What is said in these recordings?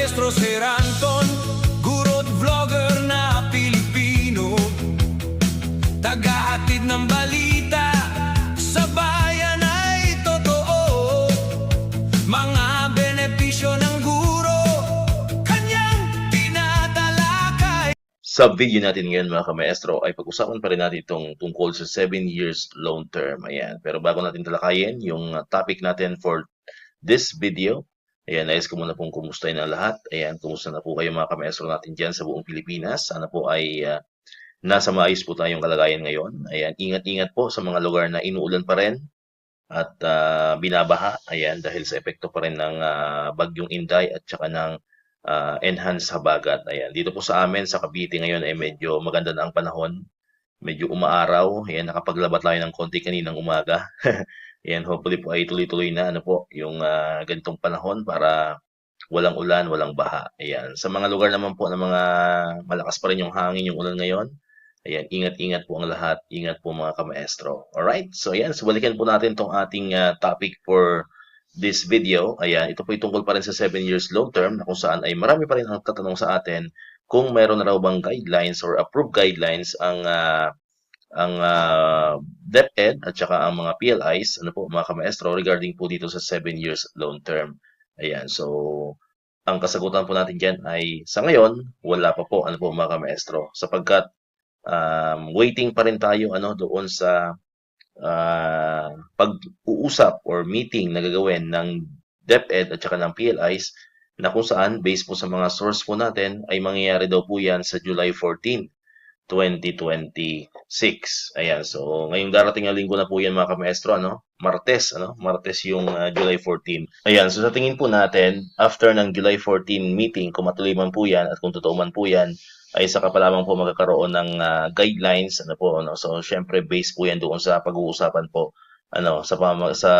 Maestro Sir Anton, guro't vlogger na Pilipino, tagahatid ng balita sa bayan ay totoo. Mga benepisyo ng guro, kanyang tinatalakay. Sa video natin ngayon mga kamaestro ay pag-usapan pa rin natin itong tungkol sa 7 years loan term. Ayan. Pero bago natin talakayin yung topic natin for this video, ayan, nais ko muna pong kumustahin ang lahat. Ayan, kumusta na po kayo mga kamaestro natin dyan sa buong Pilipinas. Sana po ay nasa maayos po tayong kalagayan ngayon. Ayan, ingat-ingat po sa mga lugar na inuulan pa rin at binabaha. Ayan, dahil sa epekto pa rin ng bagyong Inday at saka ng enhanced habagat. Ayan, dito po sa amin sa Cavite ngayon ay medyo maganda na ang panahon. Medyo umaaraw. Ayan, nakapaglaba tayo ng konti kaninang umaga. Ayan, hopefully po ay tuloy-tuloy na yung ganitong panahon para walang ulan, walang baha. Ayan, sa mga lugar naman po na mga malakas pa rin yung hangin, yung ulan ngayon. Ayan, ingat-ingat po ang lahat. Ingat po mga kamaestro. Alright, so ayan, so balikan po natin tong ating topic for this video. Ayan, ito po ay tungkol pa rin sa 7 years long term na kung saan ay marami pa rin ang tatanong sa atin kung mayroon na raw bang guidelines or approved guidelines ang DepEd at saka ang mga PLIs, mga kamaestro, regarding po dito sa 7 years loan term. Ayan, so ang kasagutan po natin dyan ay sa ngayon, wala pa po, mga kamaestro, sapagkat waiting pa rin tayo doon sa pag-uusap or meeting na gagawin ng DepEd at saka ng PLIs na kung saan, based po sa mga source po natin, ay mangyayari daw po yan sa July 14, 2026. Ayan, so ngayong darating na linggo na po yan mga kamaestro, Martes, Martes yung July 14. Ayan, so sa tingin po natin, after ng July 14 meeting, kung matuloy man po yan at kung totoo man po yan, ay saka pa lamang po magkakaroon ng guidelines, So syempre based po yan doon sa pag-uusapan po sa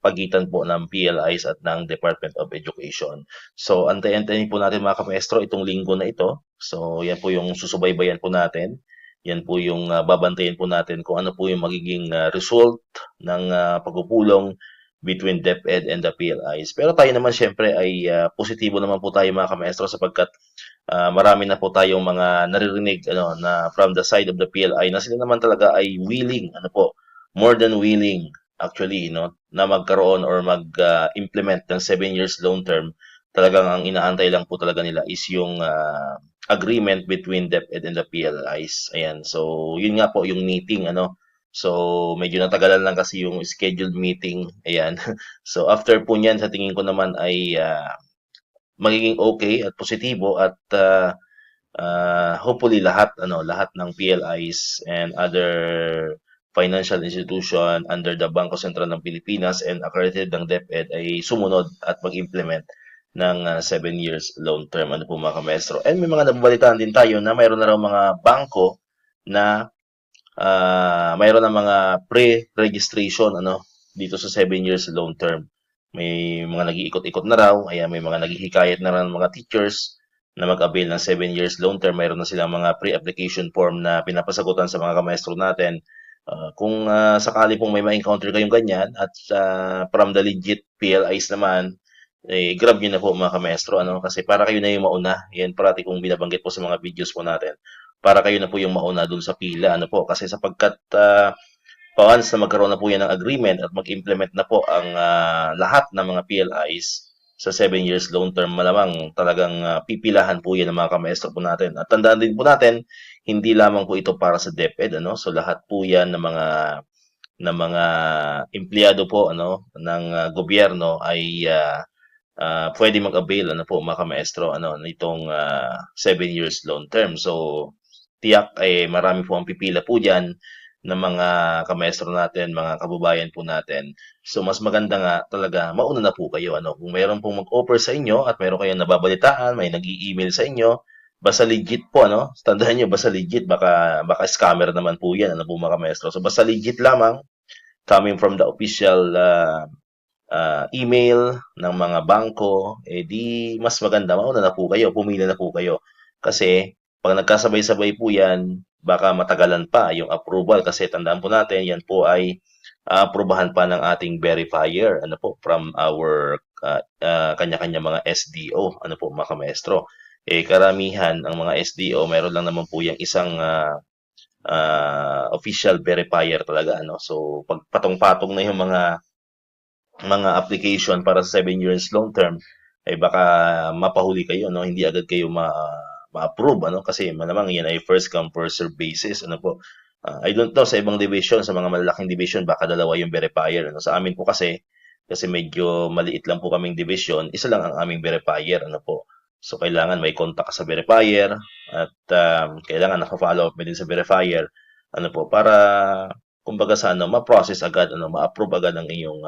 pagitan po ng PLIs at ng Department of Education. So antay-antayin po natin mga kamaestro itong linggo na ito. So yan po yung susubaybayan po natin. Yan po yung babantayan po natin kung ano po yung magiging result ng pagpupulong between DepEd and the PLIs. Pero tayo naman syempre ay positibo naman po tayo mga kamaestro sapagkat marami na po tayong mga naririnig na from the side of the PLI na sila naman talaga ay willing, more than willing actually, na magkaroon or mag-implement ng 7 years long term. Talagang ang inaantay lang po talaga nila is yung agreement between DepEd and the PLIs. Ayan, so yun nga po yung meeting, So medyo natagalan lang kasi yung scheduled meeting. Ayan. So after po niyan, sa tingin ko naman ay magiging okay at positibo at hopefully lahat ng PLIs and other financial institution under the Bangko Sentral ng Pilipinas and accredited ng DepEd ay sumunod at mag-implement ng 7 years loan term po mga kamaestro. And may mga nababalitaan din tayo na mayroon na raw mga bangko na mayroon na mga pre-registration dito sa 7 years loan term. May mga nag-iikot-ikot na raw, ayan, may mga naghihikayat na raw ng mga teachers na mag-avail ng 7 years loan term. Mayroon na silang mga pre-application form na pinapasagutan sa mga kamaestro natin. Kung sakali pong may ma-encounter kayong ganyan at from the legit PLIs naman, grab nyo na po mga kamaestro, kasi para kayo na yung mauna. Yan parati kong binabanggit po sa mga videos po natin. Para kayo na po yung mauna dun sa pila, kasi sapagkat once na magkaroon na po yan ng agreement at mag-implement na po ang lahat ng mga PLIs sa 7 years loan term, malamang talagang pipilahan po yan ng mga kamaestro po natin. At tandaan din po natin, hindi lamang po ito para sa DepEd, So lahat po yan ng mga empleyado po ng gobyerno ay pwede mag-avail mga kamaestro nitong 7 years loan term. So tiyak ay marami po ang pipila po diyan ng mga kamaestro natin, mga kababayan po natin. So mas maganda nga talaga mauna na po kayo kung mayroon pong mag-offer sa inyo at mayroon kayong nababalitaan, may nag-i-email sa inyo, basta legit po tandaan niyo, basta legit, baka scammer naman po yan po mga kamaestro. So basta legit lamang, coming from the official email ng mga bangko, di mas maganda mauna na po kayo, pumila na po kayo. Kasi pag nagkasabay-sabay po yan, baka matagalan pa yung approval kasi tandaan po natin, yan po ay aprubahan pa ng ating verifier from our kanya-kanya mga SDO, ano po mga kamaestro. Karamihan ang mga SDO, meron lang naman po yung isang official verifier talaga, ano. So, pag patong-patong na yung mga application para sa 7 years long term, baka mapahuli kayo, no? Hindi agad kayo ma-approve, ano? Kasi malamang yan ay first come, first serve basis, ano po. I don't know, sa ibang division, sa mga malalaking division, baka dalawa yung verifier, ano? Sa amin po kasi medyo maliit lang po kaming division, isa lang ang aming verifier, ano po. So, kailangan may contact ka sa verifier at kailangan naka-follow up din sa verifier, ano po, para kumbaga sa ano, ma-process agad, ano, ma-approve agad ang iyong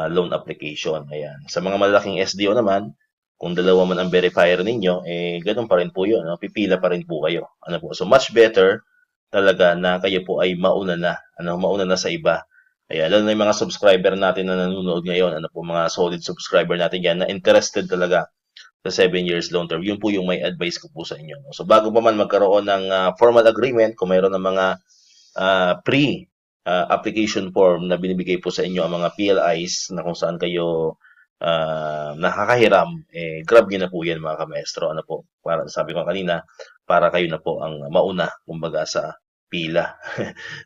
loan application. Ayan. Sa mga malalaking SDO naman, kung dalawa man ang verifier ninyo, ganun pa rin po yun. No? Pipila pa rin po kayo. Ano po? So, much better talaga na kayo po ay mauna na. Ano, mauna na sa iba. Ayan. Lalo na yung mga subscriber natin na nanonood ngayon. Ano po, mga solid subscriber natin yan na interested talaga sa 7 years long term. Yun po yung may advice ko po sa inyo. No? So, bago pa man magkaroon ng formal agreement, kung mayroon ng mga pre application form na binibigay po sa inyo ang mga PLIs na kung saan kayo nakakahiram, grab nyo na po yan mga kamaestro. Ano po, para sabi ko kanina, para kayo na po ang mauna, kumbaga sa pila.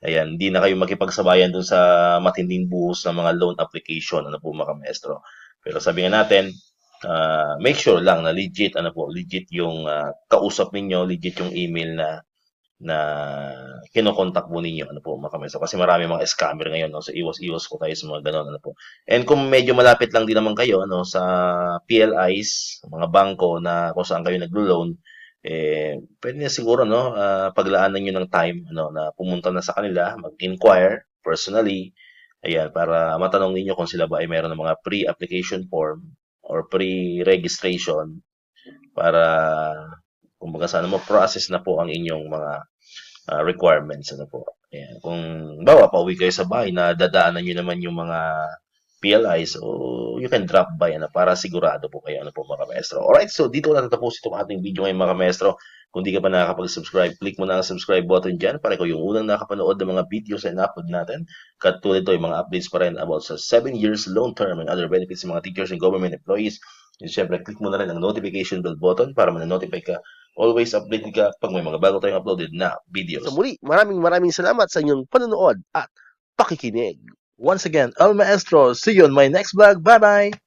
Ayan, hindi na kayo makipagsabayan dun sa matinding buhos ng mga loan application, ano po mga kamaestro. Pero sabi nga natin, make sure lang na legit, ano po, legit yung kausap ninyo, legit yung email na kinokontak po ninyo, ano po mga kameso. Kasi marami mga scammer ngayon, no? So iwas-iwas po tayo sa mga ganon, ano po. And kung medyo malapit lang din naman kayo, ano, sa PLIs, mga bangko na kung saan kayo naglo-loan, pwede na siguro, no, paglaanan nyo ng time, ano, na pumunta na sa kanila, mag-inquire personally, ayan, para matanong ninyo kung sila ba ay meron ng mga pre-application form or pre-registration para kumbaga sana mo process na po ang inyong mga requirements, ano po. Ayan. Kung bawa pauwi kayo sa bahay na dadaanan nyo naman yung mga PLIs, so you can drop by, ano, para sigurado po kayo, ano po mga maestro. Alright, so dito na natapos itong ating video ngayon mga maestro. Kung di ka pa nakakapag-subscribe, click mo na ang subscribe button dyan para ikaw yung unang nakapanood ng mga videos na in-upload natin. Katulad ito, yung mga updates pa rin about sa 7 years long term and other benefits ng mga teachers and government employees. And syempre, click mo na rin ang notification bell button para ma-notify ka. Always updated ka pag may mga bago tayong uploaded na videos. So muli, maraming salamat sa inyong panonood at pakikinig. Once again, El Maestro, see you on my next vlog. Bye-bye!